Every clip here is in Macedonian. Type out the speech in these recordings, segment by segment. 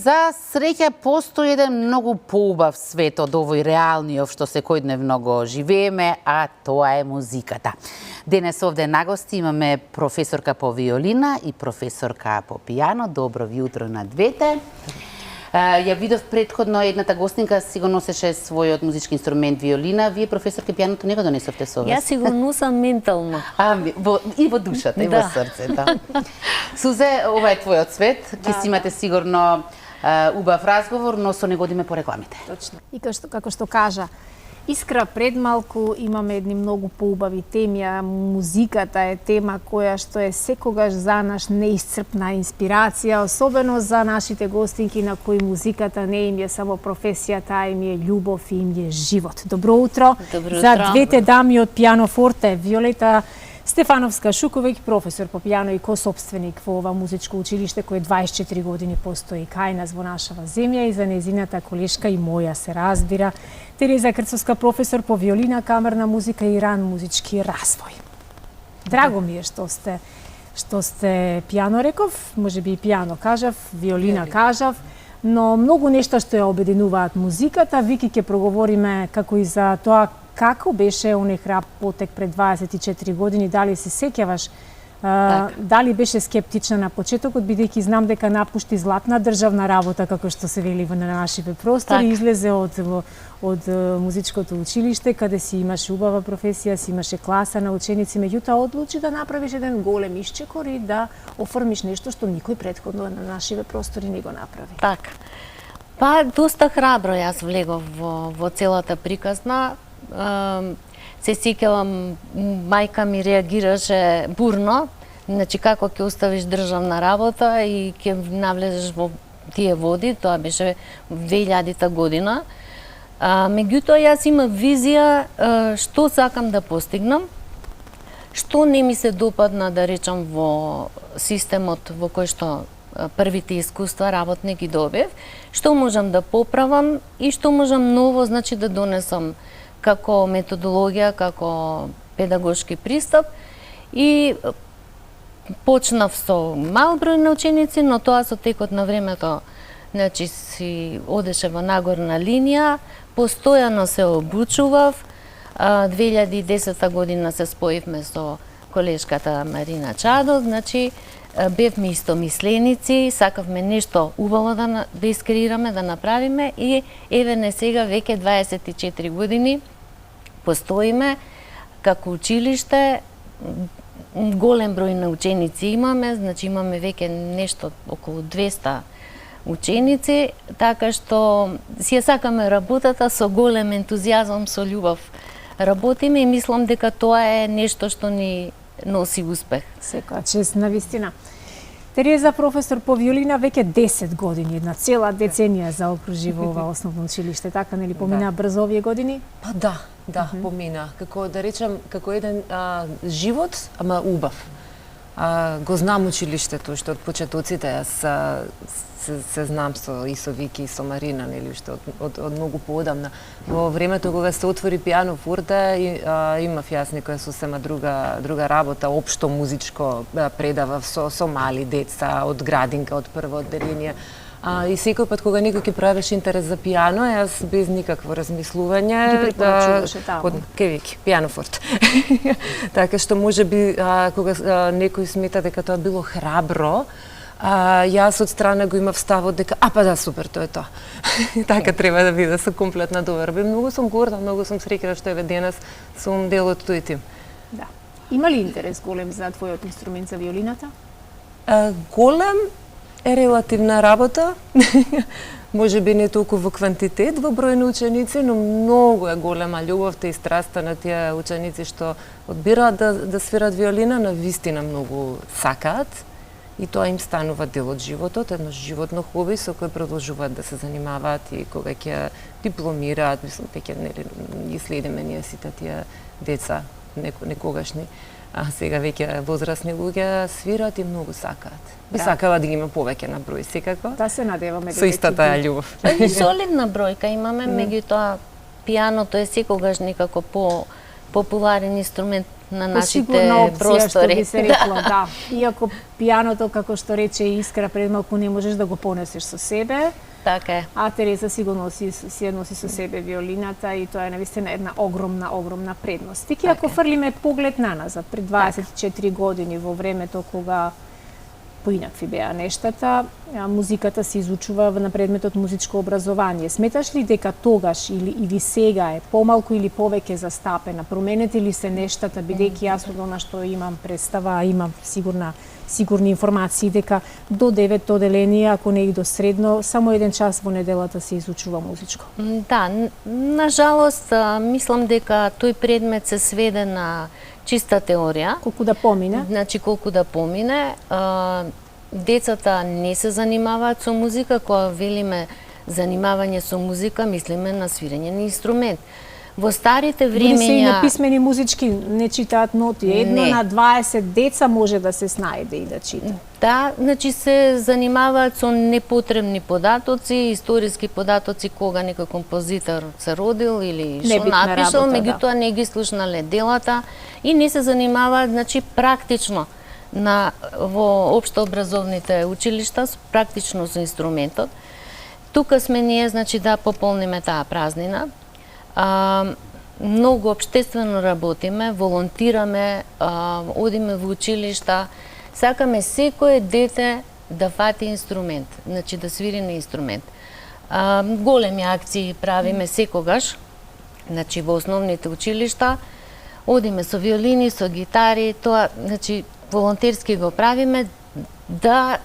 За среќа постои еден многу поубав свет од овој реалниот што секојдневно го живееме, а тоа е музиката. Денес овде на гости имаме професорка по виолина и професорка по пијано. Добро ви утро на двете. Ја видов предходно едната гостинка си го носеше својот музички инструмент виолина. Вие, професорка, пијаното не го донесовте со вас? Јас си го носам ментално. И во душата, и во срцето. Сузе, ова е твојот свет. Ќе си имате сигурно убав разговор, но со него одиме по рекламите. Точно. И како што кажа Искра пред малку, имаме едни многу поубави теми, а музиката е тема која што е секогаш за наш неисцрпна инспирација, особено за нашите гостинки на кои музиката не им е само професија, таа им е љубов и им е живот. Добро утро. Добро за утро. двете дами од Пијано Форте, Виолета Стефановска-Шуковиќ, професор по пијано и косопственик во ова музичко училиште кој 24 години постои кај нас во нашава земја, и за незината колешка и моја се разбира, Тереза Крцовска, професор по виолина, камерна музика и ран музички развој. Драго ми е што сте пијано реков, можеби и пијано кажав, виолина кажав, но многу нешта што ја обединуваат музиката. Вики ќе проговориме како и за тоа како беше оној храб потек пред 24 години, дали се сеќаваш, дали беше скептична на почетокот, бидејќи знам дека напушти златна државна работа, како што се вели на нашите простори, излезе од музичкото училиште, каде си имаше убава професија, си имаше класа на ученици, меѓутоа одлучи да направиш еден голем исчекор и да оформиш нешто што никој претходно на нашите простори не го направи. Така. Па, доста храбро јас влегов во целата приказна. Се сеќавам, мајка ми реагираше бурно, значи како ќе оставиш државна работа и ќе навлезеш во тие води, тоа беше во 2000 година. Меѓутоа јас имав визија што сакам да постигнам, што не ми се допадна, да речам, во системот во кој што првите искуства работни ги добив, што можам да поправам и што можам ново, значи, да донесам како методологија, како педагошки пристап, и почнав со мал број на ученици, но тоа со текот на времето, значи, си одеше во нагорна линија, постојано се обучував. 2010 година се споивме со колешката Марина Чадо, значи бевме истомисленици, сакавме нешто убаво да искреираме, да направиме, и еве не сега веќе 24 години постоиме како училиште. Голем број на ученици имаме, значи имаме веќе нешто околу 200 ученици, така што си ја сакаме работата со голем ентузијазам, со љубов работиме, и мислам дека тоа е нешто што ни носи успех. Секоја чест, навистина. Тереза, професор по виолина, веќе 10 години, една цела деценија заокружи во ова основно училиште, така нели помина брзо овие години? Па да, помина. Како да речам, како еден живот, ама убав. Го знам училиштето, што од почетоците јас се знам и со Вики и со Марина, нели, што од многу поодамна. Во времето кога се отвори Пијано Форте, имав јас некоја сосема друга работа, општо музичко предавав со мали деца од градинка, од прво одделение. И секој пат кога некој ќе пројавеше интерес за пијано, јас без никакво размислување ги препорачуваше таму. Ке Вики, Пијано Форте. Така што можеби кога некој смета дека тоа било храбро, јас од страна го имав ставот дека па да, супер, тоа е тоа. Така треба да биде, со комплетна доверба. Многу сум горда, многу сум среќна што еве денес сум дел од тој тим. Да. Има ли интерес голем за твојот инструмент, за виолината? Голем е релативна работа. Можеби не толку во квантитет, во број на ученици, но многу е голема љубовта и страста на тие ученици што одбираат да свират виолина, на вистина многу сакаат. И тоа им станува дел од животот, едно животно хоби со кој продолжуваат да се занимаваат, и кога ќе дипломираат, мислам, веќе ги следиме ние сите тие деца некогашни, а сега веќе возрастни луѓе свираат и многу сакаат. И сакаат да ги има повеќе на број, секако. Да се надеваме со истата љубов. И солидна бројка имаме, меѓутоа пијаното е секогаш некако популарен инструмент. на Посигурна нашите опција, простори. што би се рекло, да. Иако пијаното, како што рече Искра пред малку, не можеш да го понесеш со себе, Така е. а Тереза си го носи, си ја носи со себе виолината и тоа е навистина една огромна предност. Тики ако фрлиме поглед на назад, пред 24 години во времето кога поинакви беа нештата, музиката се изучува на предметот музичко образование. Сметаш ли дека тогаш или сега е помалку или повеќе застапена? Променете ли се нештата, бидејќи јас од она што имам представа, имам сигурни информации дека до 9 оделение, ако не и до средно, само 1 час во неделата се изучува музичко. Да, на жалост, мислам дека тој предмет се сведе на чиста теорија. Колку да помине? Значи, колку да помине. Децата не се занимаваат со музика, кога велиме занимавање со музика, мислиме на свирење на инструмент. Во старите Дори се и времења... неписмени музички не читаат ноти. Едно Не. на 20 деца може да се снајде и да чита. Да, значи се занимаваат со непотребни податоци, историски податоци, кога некој композитор се родил или што Небитна напишал, работа, меѓутоа не ги слушнале делата и не се занимаваат, значи, практично во општообразовните училишта, практично со инструментот. Тука сме ние, значи, да пополниме таа празнина. Многу општествено работиме, волонтираме, одиме во училишта. Сакаме секое дете да фати инструмент, значи да свири на инструмент. Големи акции правиме секогаш, значи во основните училишта. Одиме со виолини, со гитари, тоа, значи, волонтерски го правиме, да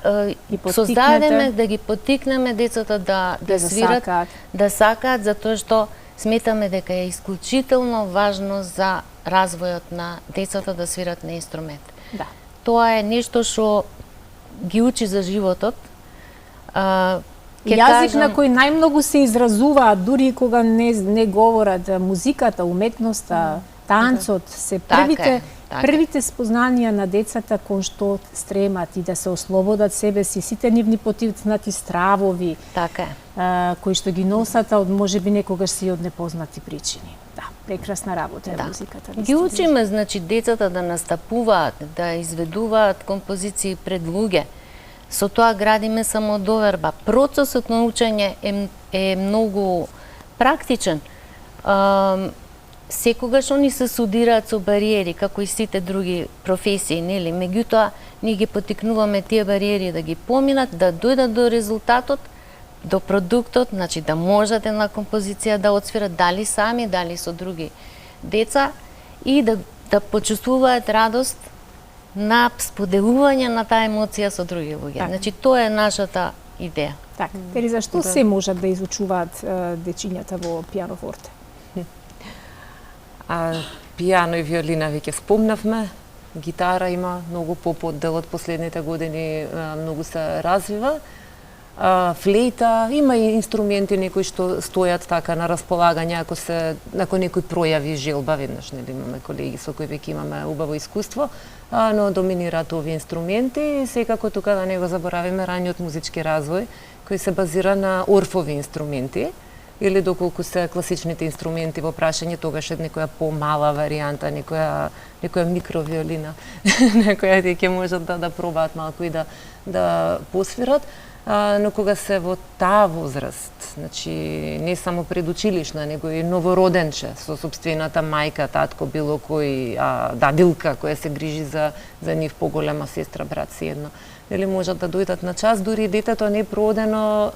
создадеме, да ги поттикнеме децата да свират, да сакаат, затоа што сметаме дека е исклучително важно за развојот на децата да свират на инструмент. Да. Тоа е нешто што ги учи за животот. Јазик на кој најмногу се изразуваат, дури кога не говорат, музиката, уметноста, танцот, се првите спознанија на децата кон што стремат и да се ослободат себе си, сите нивни потикнати стравови, така е, кои што ги носат, од можеби некогаш си од непознати причини. Да, прекрасна работа е музиката. Ги учиме, значи, децата да настапуваат, да изведуваат композиции пред луѓе. Со тоа градиме самодоверба. Процесот на учење е многу практичен. Секогаш они се судираат со бариери, како и сите други професии, нели? Меѓутоа, ние ги поттикнуваме тие бариери да ги поминат, да дојдат до резултатот, до продуктот, значи да можат една композиција да отсвират дали сами, дали со други деца и да почувствуваат радост на споделување на таа емоција со други луѓе. Значи, тоа е нашата идеја. Така. Тереза, што се можат да изучуваат дечињата во пијано форте? Пијано и виолина веќе спомнавме, гитара има многу поподделот последните години, многу се развива. Флейта, има и инструменти некои што стојат така на располагање ако некој пројави желба, веднаш нели имаме колеги со кои веќе имаме убаво искуство, но доминираат овие инструменти и секако тука да не го заборавиме раниот музички развој кој се базира на орфови инструменти или доколку се класичните инструменти во прашање, тогаш е некоја помала варијанта, некоја микровиолина, некоја ќе можат да пробаат малку и да посвират. Но кога се во таа возраст, значи не само предучилишна, него и новороденче со сопствената мајка, татко, било кој дадилка која се грижи за нив, поголема сестра, брат, сиедно, нели можат да дојдат на час, дури детето непроодено,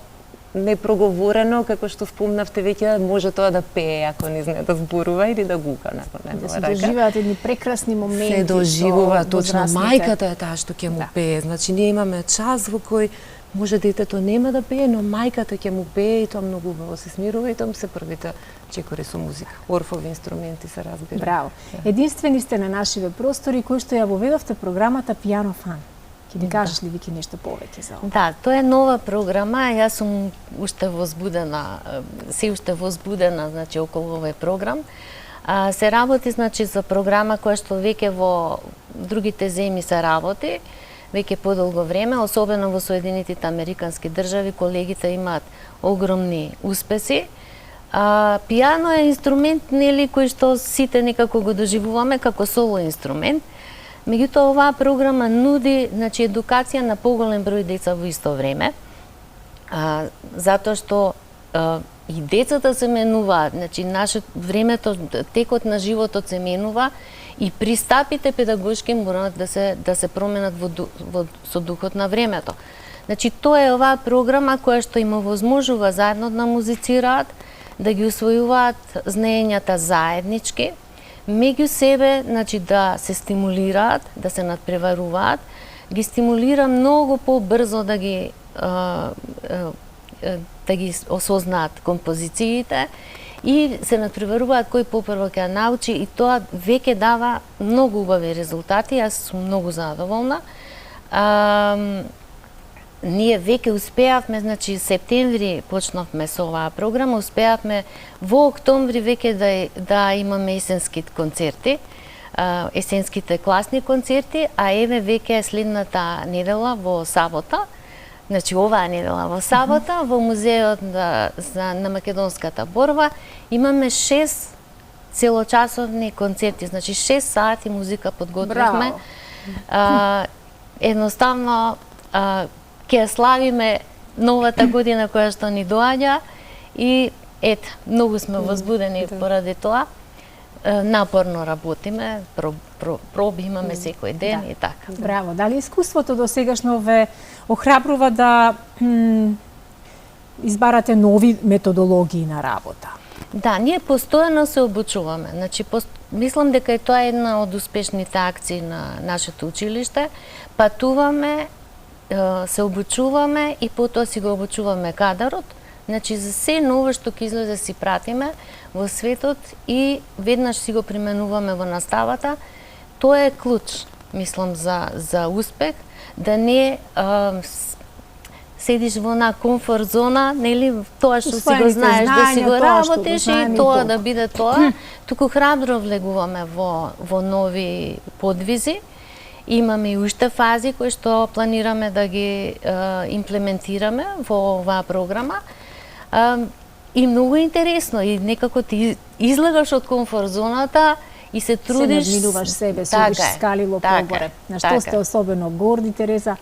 непроговорено, како што спомнавте веќе, може тоа да пее ако не знае да зборува или да гука након една рака. Да се доживеат едни прекрасни моменти. Се доживува, точно мајката е таа што ќе му пее. Значи ние имаме час во кој може детето нема да пее, но мајката ќе му пее и тоа многу убаво се смирува и тоа се првите чекори со музика. Орфови инструменти се разбира. Браво. Единствени сте на нашиве простори кои што ја воведовте програмата Пијано Фан. Ќе ни кажеш ли Вики нешто повеќе за ова? Да, тоа е нова програма, јас сум уште возбудена, се уште возбудена, значи околу овој програм. Се работи, значи, за програма која што веќе во другите земји се работи, веќе подолго време, особено во Соединетите Американски држави, колегите имаат огромни успеси. Пијано е инструмент, нели, кој што сите некако го доживуваме како соло инструмент. Меѓутоа, оваа програма нуди, значи, едукација на поголем број деца во исто време, затоа што и децата се менуваат, значи, времето, текот на животот се менува и пристапите педагошки мораат да се променат со духот на времето. Значи, тоа е оваа програма која што им овозможува заедно да музицираат, да ги усвојуваат знаењата заеднички, меѓу себе, значи, да се стимулираат, да се надпреваруваат, ги стимулира многу побрзо да ги осознаат композициите и се надпреваруваат кој попрво ќе научи, и тоа веќе дава многу убави резултати. Јас сум многу задоволна. Ние веќе успеавме, значи септември почнавме со оваа програма, успеавме во октомври веќе да имаме есенски концерти, есенските класни концерти, а еве веќе следната недела во сабота, значи оваа недела во сабота, во музеот на македонската борба имаме 6 целочасовни концерти, значи 6 сати музика подготвивме. Едноставно ќе ја славиме новата година која што ни доаѓа и ете, многу сме возбудени поради тоа. Напорно работиме, проби имаме секој ден и така. Браво. Дали искуството до сегашно ве охрабрува да избарате нови методологии на работа? Да, ние постојано се обучуваме. Значи, мислам дека е тоа една од успешните акции на нашето училиште. Патуваме, се обучуваме и потоа си го обучуваме кадарот. Значи, за се ново што ќе излезе си пратиме во светот и веднаш си го применуваме во наставата. Тоа е клуч, мислам, за успех, да не седиш во на комфорт зона, нели, тоа што си го знаеш, да си го работиш и тоа да биде тоа, туку храбро влегуваме во нови подвизи. Имаме и уште фази кои што планираме да ги имплементираме во оваа програма. И многу интересно, и некако ти излегаш од комфорт зоната и се трудиш. Се надминуваш себе, судиш скалило погоре. На што сте особено горди, Тереза?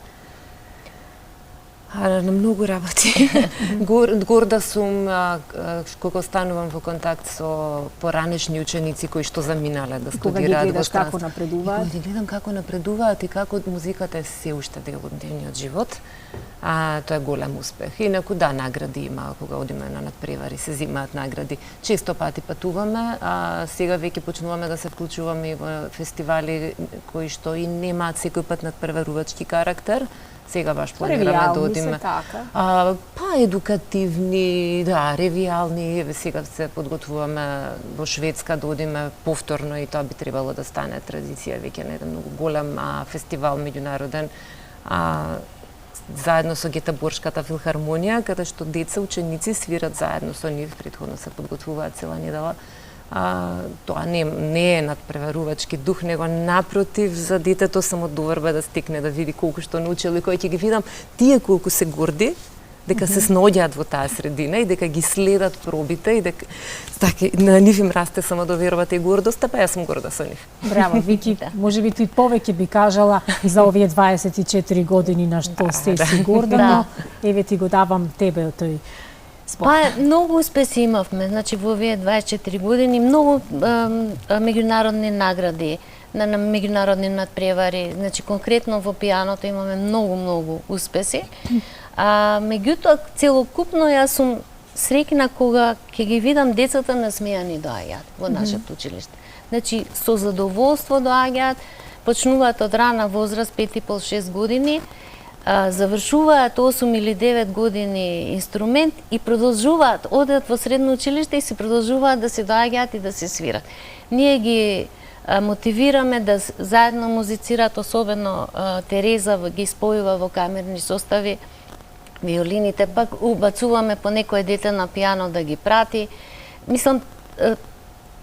На многу работи. Горда сум кога станувам во контакт со поранешни ученици кои што заминале да студираат. Кога ги гледаш како напредуваат? Кога ги гледам како напредуваат и како музиката е се уште дел од нивниот живот. Тоа е голем успех. Инаку да, награди има, кога одиме на надпревари, се зимаат награди. Често пати патуваме, сега веќе почнуваме да се вклучуваме и во фестивали кои што и немаат секој пат надпреварувачки карактер. Сега баш планираме да одиме. Едукативни, да, ревијални. Сега се подготвуваме во Шведска да одиме повторно и тоа би требало да стане традиција веќе на еден многу голем фестивал меѓународен. Заедно со Гетеборшката филхармонија, каде што деца, ученици свират заедно со нив, претходно се подготвуваат цела недела. Тоа не е надпреварувачки дух, него напротив, за детето само доврба да стекне, да види колку што научил и кој ќе ги видам тие колку се горди, дека се снаоѓаат во таа средина и дека ги следат пробите и дека на нив им расте самодовербата и гордоста, па јас сум горда со нив. Браво, Вики, можеби ти повеќе би кажала за овие 24 години на што се си горда, но еве ти го давам тебе тој спот. Многу успеси имавме, значи во овие 24 години многу меѓународни награди, на меѓународни надпревари, значи конкретно во пијаното имаме многу успеси. Меѓутоа, целокупно јас сум среќна кога ќе ги видам децата насмејани доаѓаат во нашето училиште. Значи, со задоволство доаѓаат, почнуваат од рана возраст, 5,5-6 години, завршуваат 8 или 9 години инструмент и продолжуваат, одат во средно училиште и се продолжуваат да се доаѓаат и да се свират. Ние ги мотивираме да заедно музицираат, особено Тереза ги спојува во камерни состави, виолините, пак убацуваме по некое дете на пијано да ги прати. Мислам,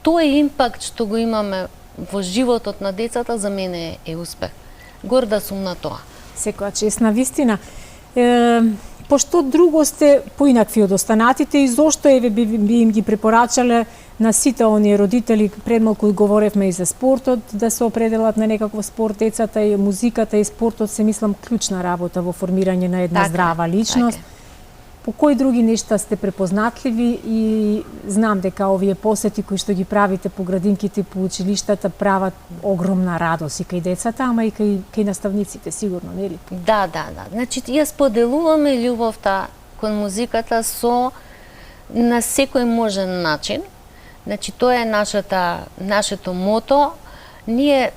тој импакт што го имаме во животот на децата за мене е успех. Горда сум на тоа. Секоја чест на вистина. пошто друго сте поинакви од останатите и зошто би им ги препорачале на сите оние родители, пред малку говоревме и за спортот, да се определат на некаков спорт, децата и музиката и спортот се мислам клучна работа во формирање на една здрава личност. По кои други нешта сте препознатливи и знам дека овие посети кои што ги правите по градинките и по училиштата прават огромна радост и кај децата, ама и кај наставниците, сигурно, нели? Да. Значи, ја споделуваме љубовта кон музиката на секој можен начин. Значи, тоа е нашето мото. Ние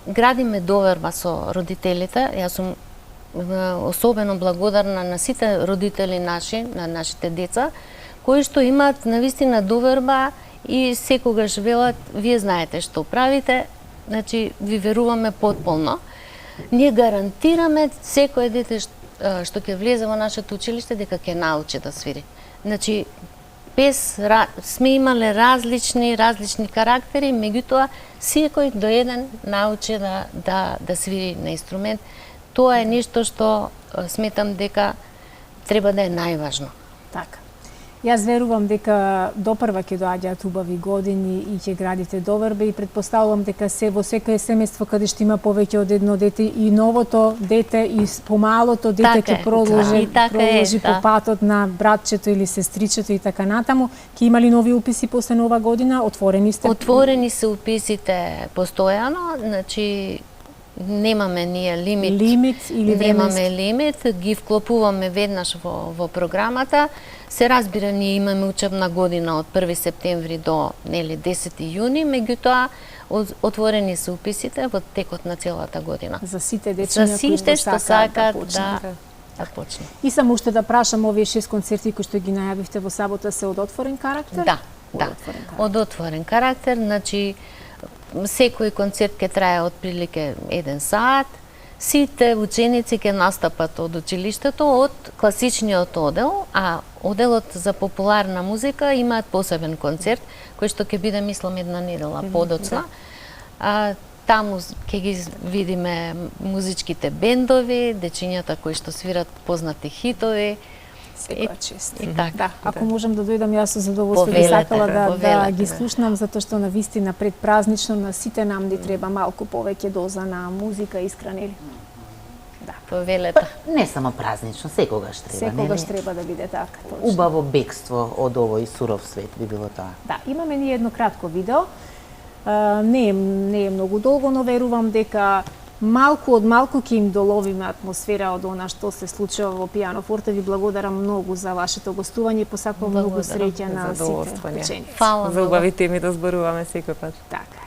градиме доверба со родителите. Јас сум особено благодарна на сите родители наши, на нашите деца, кои што имаат навистина доверба и секогаш велат, вие знаете што правите, значи ви веруваме потполно. Ние гарантираме секој дете што ќе влезе во нашето училиште дека ќе научи да свири. Значи, сме имале различни карактери, меѓутоа секој до еден научи да свири на инструмент. Тоа е нешто што сметам дека треба да е најважно. Така. Јас верувам дека допрва ќе доаѓаат убави години и ќе градите доверба и претпоставувам дека во секое семејство каде што има повеќе од едно дете и новото дете и помалото дете ќе продолжи по патот на братчето или сестричето и така натаму. Ќе има ли нови уписи после нова година? Отворени сте? Отворени се уписите постојано, значи немаме ние лимит или немаме лимит, ги вклопуваме веднаш во програмата. Се разбира, ние имаме учебна година од 1 септември до 10 јуни, меѓутоа отворени се уписите во текот на целата година. За сите дечиња кои што сакаат да почнат. И само уште да прашам, овие 6 концерти кои што ги најавивте во сабота се од отворен карактер? Да. Од отворен карактер, значи секој концерт ќе трае отприлике 1 сат. Сите ученици ќе настапат од училиштето од класичниот одел, а оделот за популарна музика имаат посебен концерт кој што ќе биде, мислам, една недела подоцна. Таму ќе ги видиме музичките бендови, дечињата кои што свират познати хитови. Секоја чест. И така. Да, ако можам да дојдам, јас со задоволство би сакала да ги слушнам, затоа што навистина предпразнично на сите нам ни треба малку повеќе доза на музика, искра, нели? Да. Повелете. Не само празнично, секогаш треба, секогаш треба да биде така, точно. Убаво бегство од овој суров свет би било тоа. Да, имаме ние едно кратко видео. Не е многу долго, но верувам дека малку ќе им доловиме атмосфера од она што се случува во Пијано Форте. Ви благодарам многу за вашето гостување и посакувам многу среќа на сите ученици. Фала. За убави теми да зборуваме секој пат. Така.